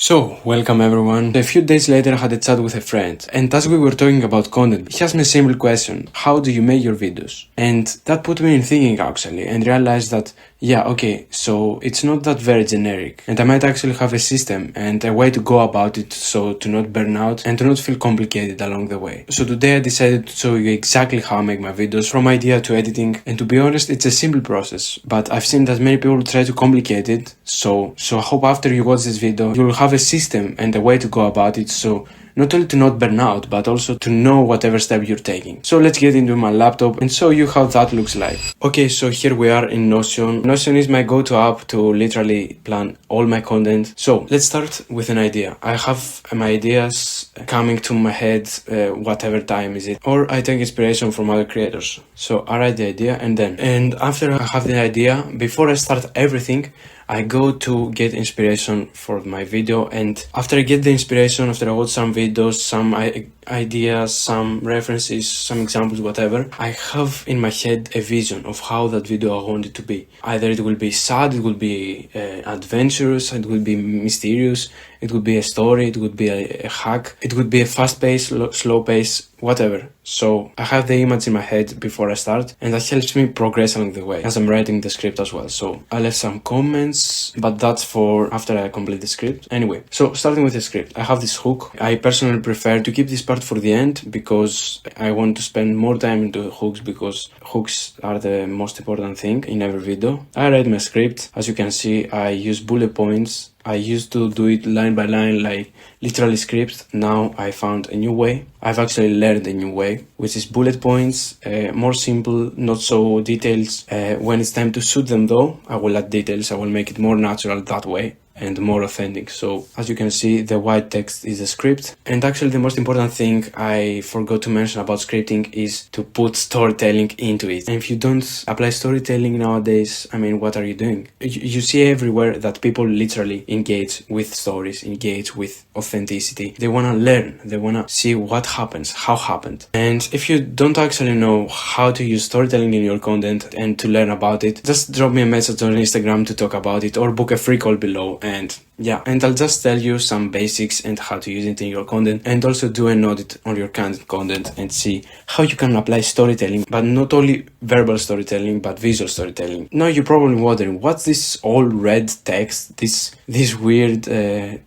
So, welcome everyone. A few days later I had a chat with a friend, and as we were talking about content, he asked me a simple question: how do you make your videos? And that put me in thinking actually, and realized that so it's not that very generic, and I might actually have a system and a way to go about it so to not burn out and to not feel complicated along the way. So today I decided to show you exactly how I make my videos, from idea to editing, and to be honest, it's a simple process, but I've seen that many people try to complicate it, so I hope after you watch this video, you will have a system and a way to go about it, so not only to not burn out, but also to know whatever step you're taking. So let's get into my laptop and show you how that looks like. Okay, so here we are in Notion. Notion is my go-to app to literally plan all my content. So let's start with an idea. I have my ideas coming to my head whatever time is it, or I take inspiration from other creators. So I write the idea and after I have the idea, before I start everything, I go to get inspiration for my video, and after I get the inspiration, after I watch some videos, some ideas, some references, some examples, whatever, I have in my head a vision of how that video I want it to be. Either it will be sad, it will be adventurous, it will be mysterious, it would be a story, it would be a hack, it would be a fast pace, slow pace, whatever. So I have the image in my head before I start, and that helps me progress along the way as I'm writing the script as well. So I left some comments, but that's for after I complete the script. Anyway, so starting with the script, I have this hook. I personally prefer to keep this part for the end because I want to spend more time into hooks, because hooks are the most important thing in every video. I write my script. As you can see, I use bullet points. I used to do it line by line, like literally script. Now I found a new way. I've actually learned a new way, which is bullet points, more simple, not so details. When it's time to shoot them though, I will add details. I will make it more natural that way and more authentic. So as you can see, the white text is a script. And actually the most important thing I forgot to mention about scripting is to put storytelling into it. And if you don't apply storytelling nowadays, I mean, what are you doing? You see everywhere that people literally engage with stories, engage with authenticity. They want to learn, they want to see what happens, how happened. And if you don't actually know how to use storytelling in your content and to learn about it, just drop me a message on Instagram to talk about it, or book a free call below. And I'll just tell you some basics and how to use it in your content, and also do an audit on your content and see how you can apply storytelling, but not only verbal storytelling, but visual storytelling. Now you're probably wondering, what's this all red text, this weird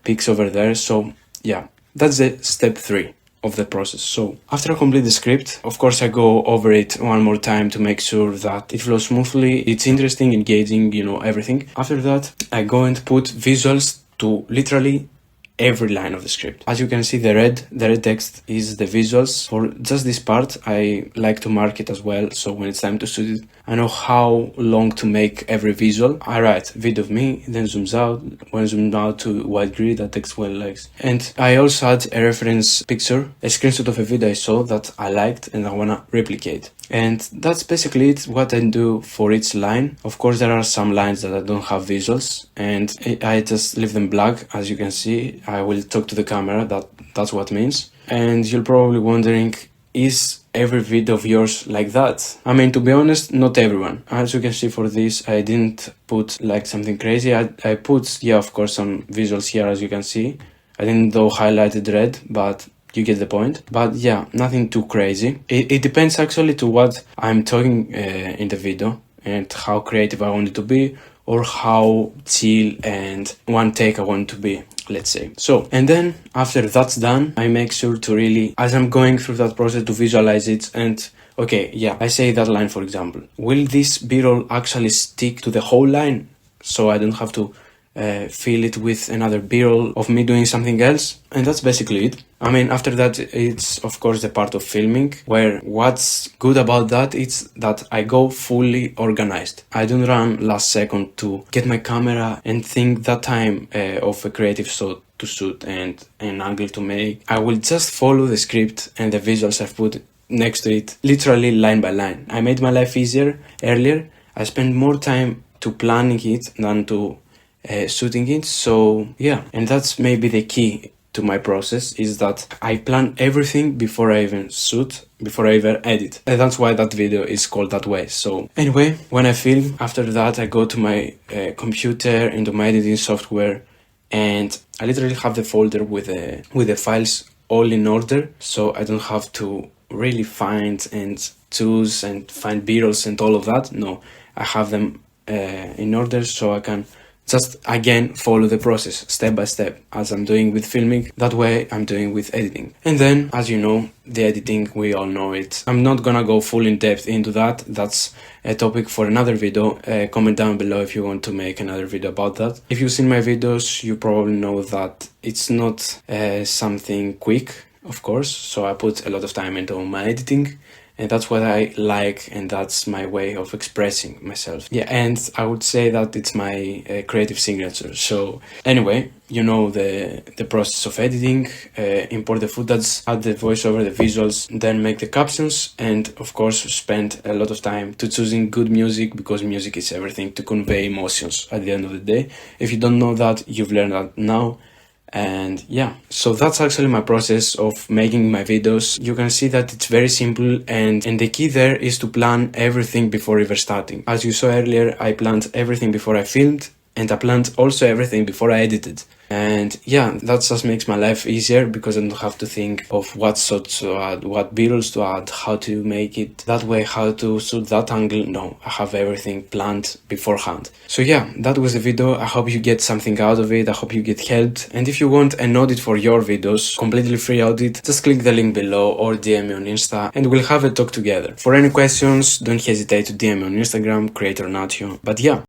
pics over there? So yeah, that's the step 3 of the process. So after I complete the script, of course I go over it one more time to make sure that it flows smoothly, it's interesting, engaging, everything. After that, I go and put visuals to literally every line of the script. As you can see, the red text is the visuals. For just this part, I like to mark it as well, so when it's time to shoot it, I know how long to make every visual. I write video of me, then zooms out. When zoomed out to white grid, that takes well likes. And I also add a reference picture, a screenshot of a video I saw that I liked and I wanna replicate. And that's basically it, what I do for each line. Of course, there are some lines that I don't have visuals, and I just leave them black. As you can see, I will talk to the camera, that's what it means. And you're probably wondering, is every video of yours like that? I mean, to be honest, not everyone. As you can see for this, I didn't put like something crazy. I put, of course, some visuals here, as you can see. I didn't though highlighted red, but you get the point. But yeah, nothing too crazy. It depends actually to what I'm talking in the video and how creative I want it to be, or how chill and one take I want it to be, let's say. So, and then after that's done, I make sure to really, as I'm going through that process, to visualize it. And I say that line, for example, will this b-roll actually stick to the whole line, so I don't have to fill it with another b-roll of me doing something else? And that's basically it. I mean, after that, it's of course the part of filming, where what's good about that is that I go fully organized. I don't run last second to get my camera and think that time of a creative shot to shoot and an angle to make. I will just follow the script and the visuals I've put next to it, literally line by line. I made my life easier earlier. I spent more time to planning it than to shooting it. So yeah, and that's maybe the key to my process, is that I plan everything before I even shoot, before I even edit. And that's why that video is called that way. So anyway, when I film, after that I go to my computer, into my editing software, and I literally have the folder with the files all in order, so I don't have to really find and choose and find B-rolls and all of that. No, I have them in order, so I can just again follow the process step by step as I'm doing with filming. That way I'm doing with editing. And then, as you know, the editing, we all know it. I'm not gonna go full in depth into that. That's a topic for another video. Comment down below if you want to make another video about that. If you've seen my videos, you probably know that it's not something quick, of course, so I put a lot of time into my editing, and that's what I like, and that's my way of expressing myself. Yeah, and I would say that it's my creative signature. So anyway, you know the process of editing, import the footage, add the voiceover, the visuals, then make the captions, and of course spend a lot of time to choosing good music, because music is everything to convey emotions at the end of the day. If you don't know that, you've learned that now. And yeah, so that's actually my process of making my videos. You can see that it's very simple, and the key there is to plan everything before ever starting. As you saw earlier, I planned everything before I filmed, and I planned also everything before I edited. And yeah, that just makes my life easier, because I don't have to think of what shots to add, what B-rolls to add, how to make it that way, how to shoot that angle. No, I have everything planned beforehand. So yeah, that was the video. I hope you get something out of it. I hope you get helped. And if you want an audit for your videos, completely free audit, just click the link below or DM me on Insta and we'll have a talk together. For any questions, don't hesitate to DM me on Instagram, Creator Natio. But yeah.